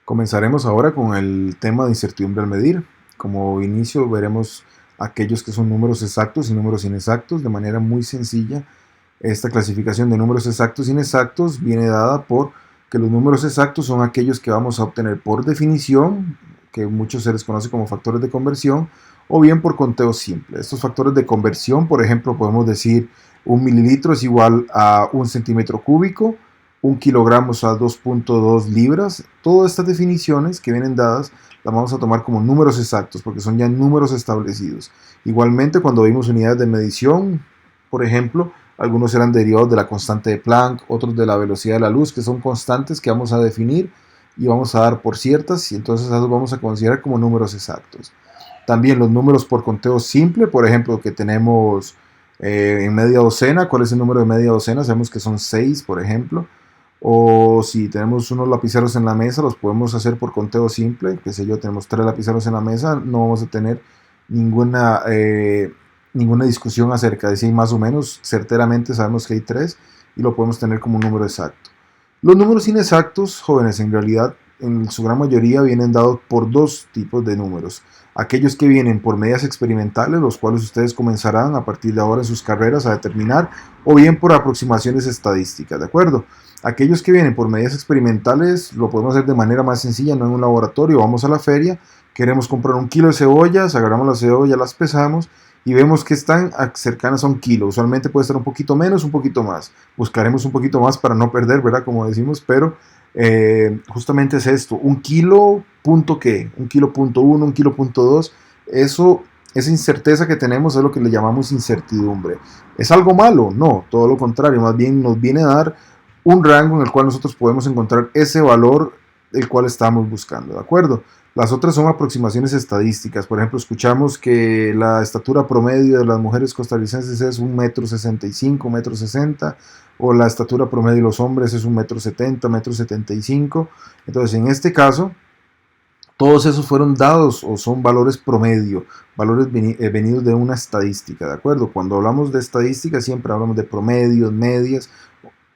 Comenzaremos ahora con el tema de incertidumbre al medir. Como inicio veremos aquellos que son números exactos y números inexactos de manera muy sencilla. Esta clasificación de números exactos e inexactos viene dada por que los números exactos son aquellos que vamos a obtener por definición, que muchos se les conoce como factores de conversión, o bien por conteo simple. Estos factores de conversión, por ejemplo, podemos decir 1 mililitro es igual a 1 centímetro cúbico, 1 kilogramo a 2.2 libras. Todas estas definiciones que vienen dadas las vamos a tomar como números exactos porque son ya números establecidos. Igualmente, cuando vimos unidades de medición, por ejemplo, algunos eran derivados de la constante de Planck, otros de la velocidad de la luz, que son constantes que vamos a definir y vamos a dar por ciertas, y entonces las vamos a considerar como números exactos. También los números por conteo simple, por ejemplo, que tenemos en media docena. ¿Cuál es el número de media docena? Sabemos que son 6, por ejemplo. O si tenemos unos lapiceros en la mesa, los podemos hacer por conteo simple. Qué sé yo, tenemos 3 lapiceros en la mesa, no vamos a tener ninguna discusión acerca de si hay más o menos. Certeramente sabemos que hay 3 y lo podemos tener como un número exacto. Los números inexactos, jóvenes, en realidad en su gran mayoría vienen dados por dos tipos de números. Aquellos que vienen por medidas experimentales, los cuales ustedes comenzarán a partir de ahora en sus carreras a determinar, o bien por aproximaciones estadísticas, ¿de acuerdo? Aquellos que vienen por medidas experimentales lo podemos hacer de manera más sencilla, no en un laboratorio. Vamos a la feria, queremos comprar 1 kilo de cebollas, agarramos las cebollas, las pesamos y vemos que están cercanas a 1 kilo. Usualmente puede estar un poquito menos, un poquito más. Buscaremos un poquito más para no perder, ¿verdad? Como decimos, pero justamente es esto. 1 kilo, punto qué, 1 kilo punto 1, 1 kilo punto 2. Esa incerteza que tenemos es lo que le llamamos incertidumbre. ¿Es algo malo? No, todo lo contrario. Más bien nos viene a dar un rango en el cual nosotros podemos encontrar ese valor el cual estamos buscando, ¿de acuerdo? Las otras son aproximaciones estadísticas. Por ejemplo, escuchamos que la estatura promedio de las mujeres costarricenses es 1,65 m, 1,60 m, o la estatura promedio de los hombres es 1,70 m, 1,75 m. Entonces, en este caso, todos esos fueron dados o son valores promedio, valores venidos de una estadística, ¿de acuerdo? Cuando hablamos de estadística siempre hablamos de promedios, medias.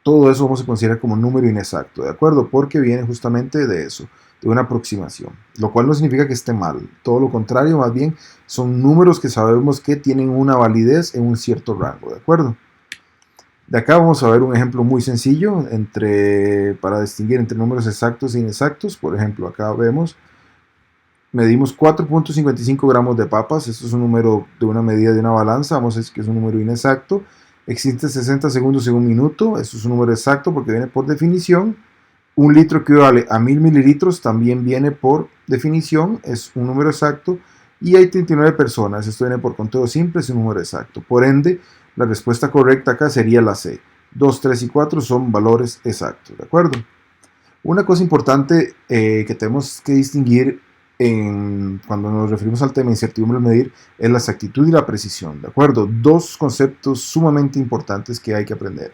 Todo eso vamos a considerar como número inexacto, ¿de acuerdo? Porque viene justamente de eso, de una aproximación, lo cual no significa que esté mal, todo lo contrario, más bien son números que sabemos que tienen una validez en un cierto rango, ¿de acuerdo? De acá vamos a ver un ejemplo muy sencillo para distinguir entre números exactos e inexactos. Por ejemplo, acá medimos 4.55 gramos de papas. Esto es un número de una medida de una balanza, vamos a decir que es un número inexacto. Existe 60 segundos en un minuto, esto es un número exacto porque viene por definición. 1 litro equivale a 1000 mililitros, también viene por definición, es un número exacto. Y hay 39 personas, esto viene por conteo simple, es un número exacto. Por ende, la respuesta correcta acá sería la C. 2, 3 y 4 son valores exactos, ¿de acuerdo? Una cosa importante que tenemos que distinguir cuando nos referimos al tema incertidumbre al medir es la exactitud y la precisión, ¿de acuerdo? Dos conceptos sumamente importantes que hay que aprender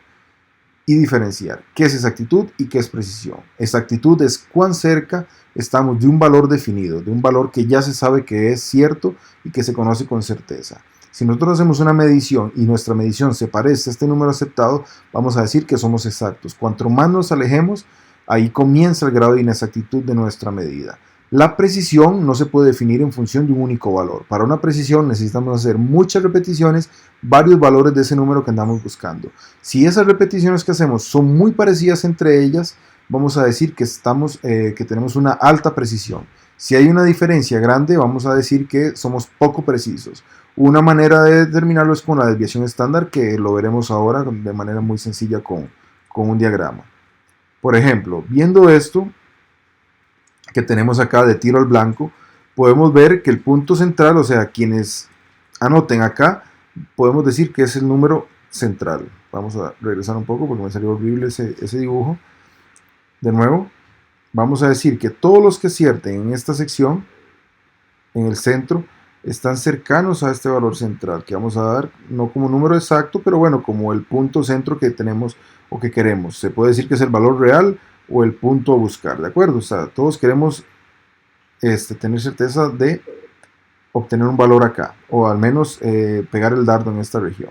y diferenciar. ¿Qué es exactitud y qué es precisión? Exactitud es cuán cerca estamos de un valor definido, de un valor que ya se sabe que es cierto y que se conoce con certeza. Si nosotros hacemos una medición y nuestra medición se parece a este número aceptado, vamos a decir que somos exactos. Cuanto más nos alejemos, ahí comienza el grado de inexactitud de nuestra medida. La precisión no se puede definir en función de un único valor. Para una precisión necesitamos hacer muchas repeticiones, varios valores de ese número que andamos buscando. Si esas repeticiones que hacemos son muy parecidas entre ellas, vamos a decir que tenemos una alta precisión. Si hay una diferencia grande, vamos a decir que somos poco precisos. Una manera de determinarlo es con la desviación estándar, que lo veremos ahora de manera muy sencilla con un diagrama. Por ejemplo, viendo esto que tenemos acá de tiro al blanco, podemos ver que el punto central, o sea, quienes anoten acá, podemos decir que es el número central. Vamos a regresar un poco porque me salió horrible ese dibujo. De nuevo, vamos a decir que todos los que acierten en esta sección, en el centro, están cercanos a este valor central, que vamos a dar no como número exacto, pero bueno, como el punto centro que tenemos o que queremos. Se puede decir que es el valor real o el punto a buscar, ¿de acuerdo? O sea, todos queremos tener certeza de obtener un valor acá, o al menos pegar el dardo en esta región.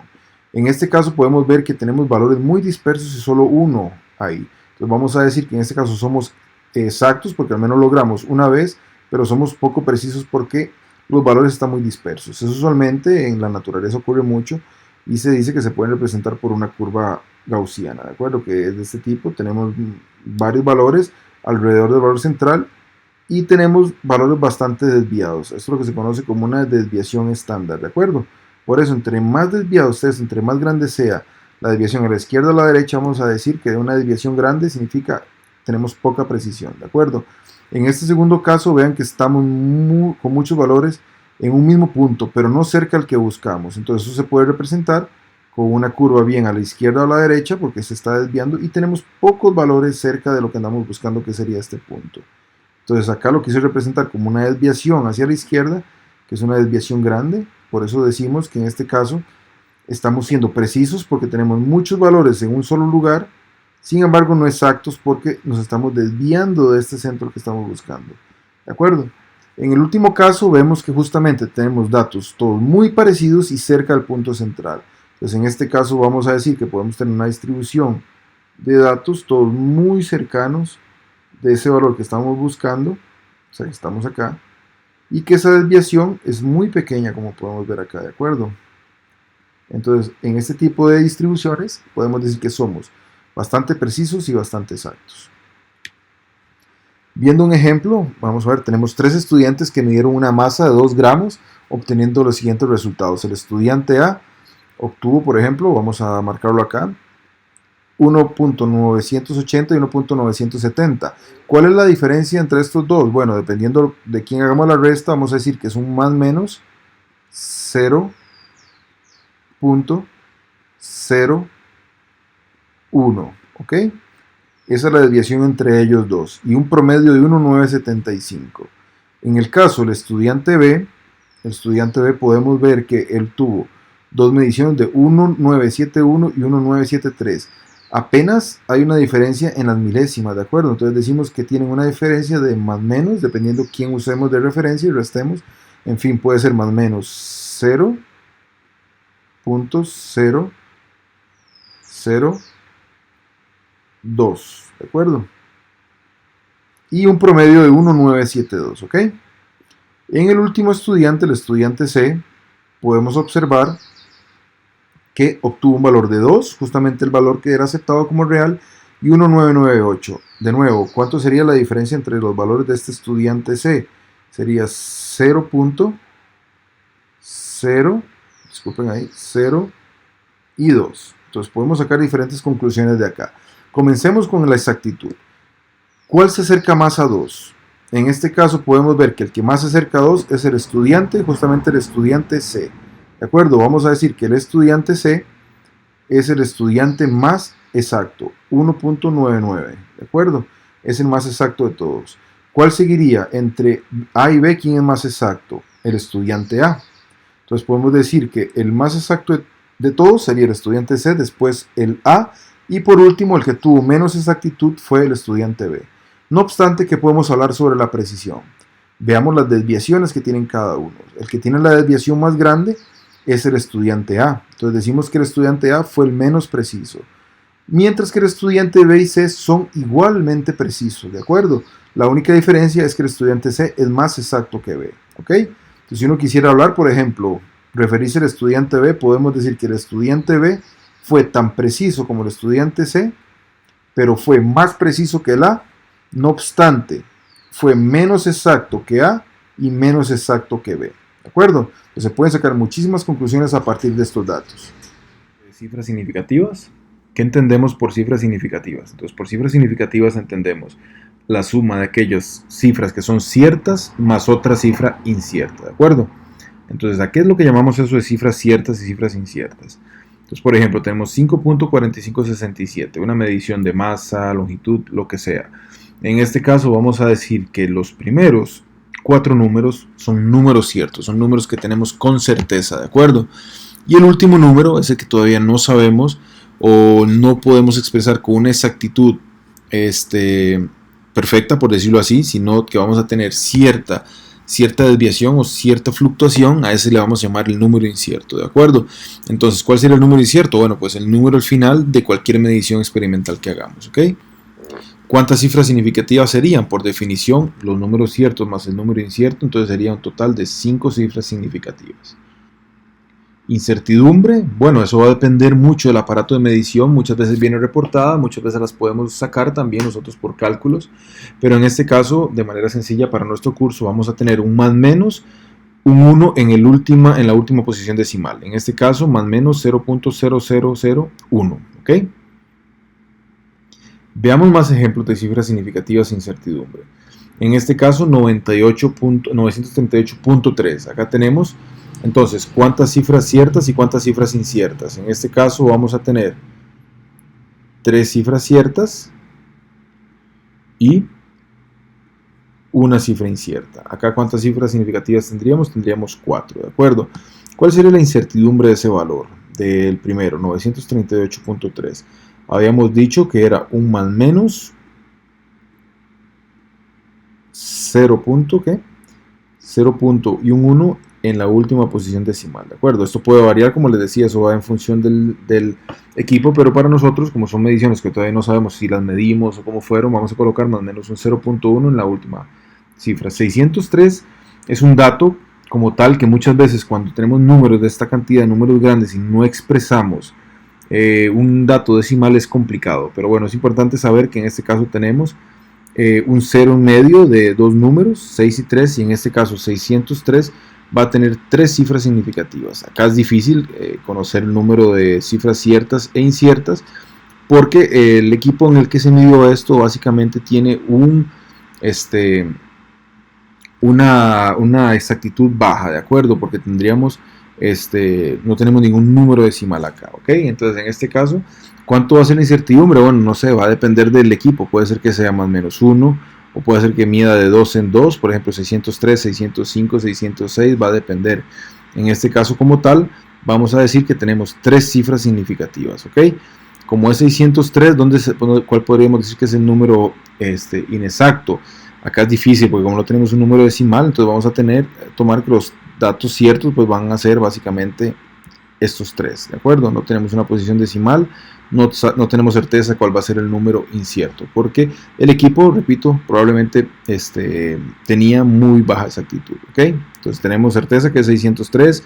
En este caso podemos ver que tenemos valores muy dispersos y solo uno ahí. Entonces vamos a decir que en este caso somos exactos porque al menos logramos una vez, pero somos poco precisos porque los valores están muy dispersos. Eso usualmente en la naturaleza ocurre mucho y se dice que se pueden representar por una curva gaussiana, ¿de acuerdo? Que es de este tipo, tenemos varios valores alrededor del valor central y tenemos valores bastante desviados. Esto es lo que se conoce como una desviación estándar, ¿de acuerdo? Por eso, entre más desviado estés, entre más grande sea la desviación a la izquierda o a la derecha, vamos a decir que una desviación grande significa tenemos poca precisión, ¿de acuerdo? En este segundo caso, vean que estamos con muchos valores en un mismo punto, pero no cerca al que buscamos. Entonces eso se puede representar con una curva bien a la izquierda o a la derecha porque se está desviando y tenemos pocos valores cerca de lo que andamos buscando, que sería este punto. Entonces acá lo quise representar como una desviación hacia la izquierda, que es una desviación grande. Por eso decimos que en este caso estamos siendo precisos porque tenemos muchos valores en un solo lugar, sin embargo no exactos porque nos estamos desviando de este centro que estamos buscando. ¿De acuerdo? En el último caso vemos que justamente tenemos datos todos muy parecidos y cerca del punto central. Entonces en este caso vamos a decir que podemos tener una distribución de datos todos muy cercanos de ese valor que estamos buscando, o sea que estamos acá, y que esa desviación es muy pequeña como podemos ver acá, ¿de acuerdo? Entonces en este tipo de distribuciones podemos decir que somos bastante precisos y bastante exactos. Viendo un ejemplo, vamos a ver, tenemos 3 estudiantes que midieron una masa de 2 gramos obteniendo los siguientes resultados. El estudiante A obtuvo, por ejemplo, vamos a marcarlo acá, 1.980 y 1.970. ¿Cuál es la diferencia entre estos dos? Bueno, dependiendo de quién hagamos la resta, vamos a decir que es un más menos 0.01, ¿ok? Esa es la desviación entre ellos dos y un promedio de 1.975. En el caso del estudiante B, podemos ver que él tuvo dos mediciones de 1.971 y 1.973. Apenas hay una diferencia en las milésimas, ¿de acuerdo? Entonces decimos que tienen una diferencia de más menos, dependiendo quién usemos de referencia y restemos. En fin, puede ser más menos 0.002, ¿de acuerdo? Y un promedio de 1.972, ¿ok? En el último estudiante, el estudiante C, podemos observar que obtuvo un valor de 2, justamente el valor que era aceptado como real, y 1.998. De nuevo, ¿cuánto sería la diferencia entre los valores de este estudiante C? Sería 0.0, disculpen ahí, 0 y 2. Entonces podemos sacar diferentes conclusiones de acá. Comencemos con la exactitud. ¿Cuál se acerca más a 2? En este caso podemos ver que el que más se acerca a 2 es el estudiante, justamente el estudiante C. ¿De acuerdo? Vamos a decir que el estudiante C es el estudiante más exacto, 1.99. ¿De acuerdo? Es el más exacto de todos. ¿Cuál seguiría? Entre A y B, ¿quién es más exacto? El estudiante A. Entonces podemos decir que el más exacto de todos sería el estudiante C, después el A, y por último el que tuvo menos exactitud fue el estudiante B. No obstante que podemos hablar sobre la precisión. Veamos las desviaciones que tienen cada uno. El que tiene la desviación más grande es el estudiante A. Entonces decimos que el estudiante A fue el menos preciso. Mientras que el estudiante B y C son igualmente precisos, ¿de acuerdo? La única diferencia es que el estudiante C es más exacto que B, ¿ok? Entonces si uno quisiera hablar, por ejemplo, referirse al estudiante B, podemos decir que el estudiante B fue tan preciso como el estudiante C, pero fue más preciso que el A. No obstante, fue menos exacto que A y menos exacto que B, ¿de acuerdo? Entonces se pueden sacar muchísimas conclusiones a partir de estos datos. Cifras significativas. ¿Qué entendemos por cifras significativas? Entonces, por cifras significativas entendemos la suma de aquellas cifras que son ciertas más otra cifra incierta, ¿de acuerdo? Entonces, ¿a qué es lo que llamamos eso de cifras ciertas y cifras inciertas? Entonces, por ejemplo, tenemos 5.4567, una medición de masa, longitud, lo que sea. En este caso vamos a decir que los primeros 4 números son números ciertos, son números que tenemos con certeza, ¿de acuerdo? Y el último número es el que todavía no sabemos o no podemos expresar con una exactitud perfecta, por decirlo así, sino que vamos a tener cierta desviación o cierta fluctuación. A ese le vamos a llamar el número incierto, ¿de acuerdo? Entonces, ¿cuál sería el número incierto? Bueno, pues el número al final de cualquier medición experimental que hagamos, ¿ok? ¿Cuántas cifras significativas serían? Por definición, los números ciertos más el número incierto, entonces sería un total de 5 cifras significativas. Incertidumbre, bueno, eso va a depender mucho del aparato de medición, muchas veces viene reportada, muchas veces las podemos sacar también nosotros por cálculos, pero en este caso, de manera sencilla para nuestro curso, vamos a tener un más menos, un 1 en la última posición decimal, en este caso más menos 0.0001, ¿ok? Veamos más ejemplos de cifras significativas e incertidumbre. En este caso 938.3, acá tenemos entonces cuántas cifras ciertas y cuántas cifras inciertas. En este caso vamos a tener 3 cifras ciertas y una cifra incierta. Acá cuántas cifras significativas tendríamos, 4, ¿de acuerdo? ¿Cuál sería la incertidumbre de ese valor? Del primero, 938.3. Habíamos dicho que era un más menos 0. ¿Qué? 0. Y un 1 en la última posición decimal, ¿de acuerdo? Esto puede variar, como les decía, eso va en función del equipo, pero para nosotros, como son mediciones que todavía no sabemos si las medimos o cómo fueron, vamos a colocar más o menos un 0.1 en la última cifra. 603 es un dato como tal que muchas veces cuando tenemos números de esta cantidad de números grandes y no expresamos un dato decimal es complicado, pero bueno, es importante saber que en este caso tenemos un 0 en medio de dos números, 6 y 3, y en este caso 603 va a tener 3 cifras significativas. Acá es difícil conocer el número de cifras ciertas e inciertas, porque el equipo en el que se midió esto básicamente tiene una exactitud baja, ¿de acuerdo? Porque tendríamos no tenemos ningún número decimal acá, ¿ok? Entonces en este caso, ¿cuánto va a ser la incertidumbre? Bueno, no sé, va a depender del equipo, puede ser que sea más o menos 1, o puede ser que mida de 2 en 2, por ejemplo 603, 605, 606, va a depender. En este caso como tal, vamos a decir que tenemos 3 cifras significativas, ¿ok? Como es 603, ¿cuál podríamos decir que es el número inexacto? Acá es difícil porque como no tenemos un número decimal, entonces vamos a tomar que los datos ciertos pues van a ser básicamente estos 3, ¿de acuerdo? No tenemos una posición decimal, no tenemos certeza cuál va a ser el número incierto, porque el equipo, repito, probablemente tenía muy baja exactitud, ¿ok? Entonces tenemos certeza que es 603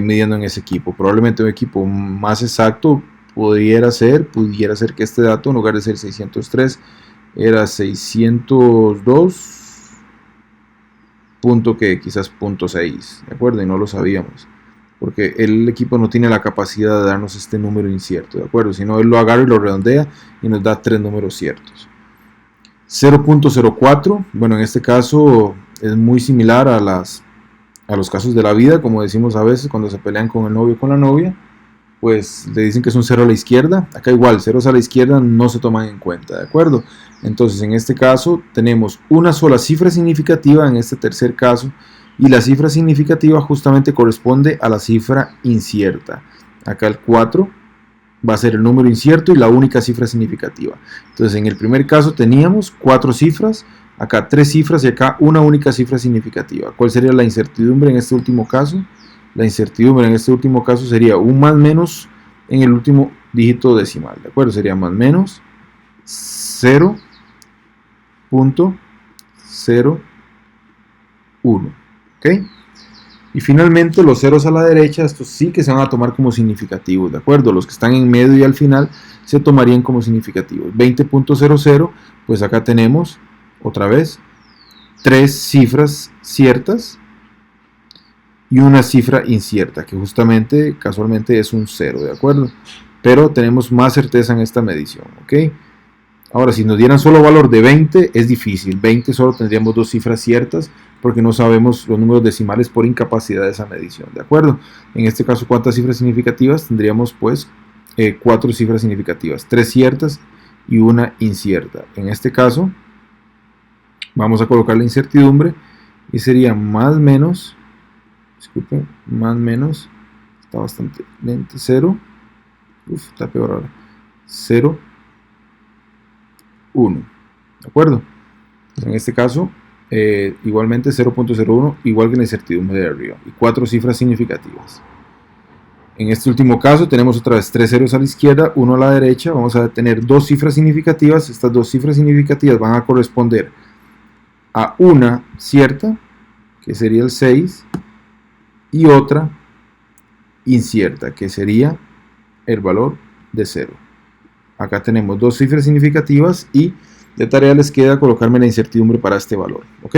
midiendo en ese equipo. Probablemente un equipo más exacto pudiera ser que este dato en lugar de ser 603 era 602 quizás punto 6, ¿de acuerdo? Y no lo sabíamos, porque el equipo no tiene la capacidad de darnos este número incierto, ¿de acuerdo? Si no, él lo agarra y lo redondea y nos da 3 números ciertos. 0.04, bueno, en este caso es muy similar a los casos de la vida, como decimos a veces cuando se pelean con el novio o con la novia, pues le dicen que es un 0 a la izquierda. Acá igual, ceros a la izquierda no se toman en cuenta, ¿de acuerdo? Entonces en este caso tenemos una sola cifra significativa en este tercer caso, y la cifra significativa justamente corresponde a la cifra incierta. Acá el 4 va a ser el número incierto y la única cifra significativa. Entonces en el primer caso teníamos 4 cifras, acá 3 cifras y acá una única cifra significativa. ¿Cuál sería la incertidumbre en este último caso? La incertidumbre en este último caso sería un más menos en el último dígito decimal, ¿de acuerdo? Sería más menos 0.01, ¿ok? Y finalmente los ceros a la derecha, estos sí que se van a tomar como significativos, ¿de acuerdo? Los que están en medio y al final se tomarían como significativos. 20.00, pues acá tenemos otra vez 3 cifras ciertas y una cifra incierta, que justamente, casualmente es un 0, ¿de acuerdo? Pero tenemos más certeza en esta medición, ¿ok? Ahora, si nos dieran solo valor de 20, es difícil. 20 solo tendríamos 2 cifras ciertas, porque no sabemos los números decimales por incapacidad de esa medición, ¿de acuerdo? En este caso, ¿cuántas cifras significativas? Tendríamos, pues, 4 cifras significativas, 3 ciertas y una incierta. En este caso, vamos a colocar la incertidumbre, y sería más menos... Disculpen, más menos, está bastante lento, 0, está peor ahora, 0, 1, ¿de acuerdo? Pues en este caso, igualmente 0.01, igual que la incertidumbre de arriba, y 4 cifras significativas. En este último caso tenemos otra vez 3 ceros a la izquierda, 1 a la derecha. Vamos a tener dos cifras significativas. Estas dos cifras significativas van a corresponder a una cierta, que sería el 6, y otra incierta, que sería el valor de 0. Acá tenemos dos cifras significativas y de tarea les queda colocarme la incertidumbre para este valor. ¿Ok?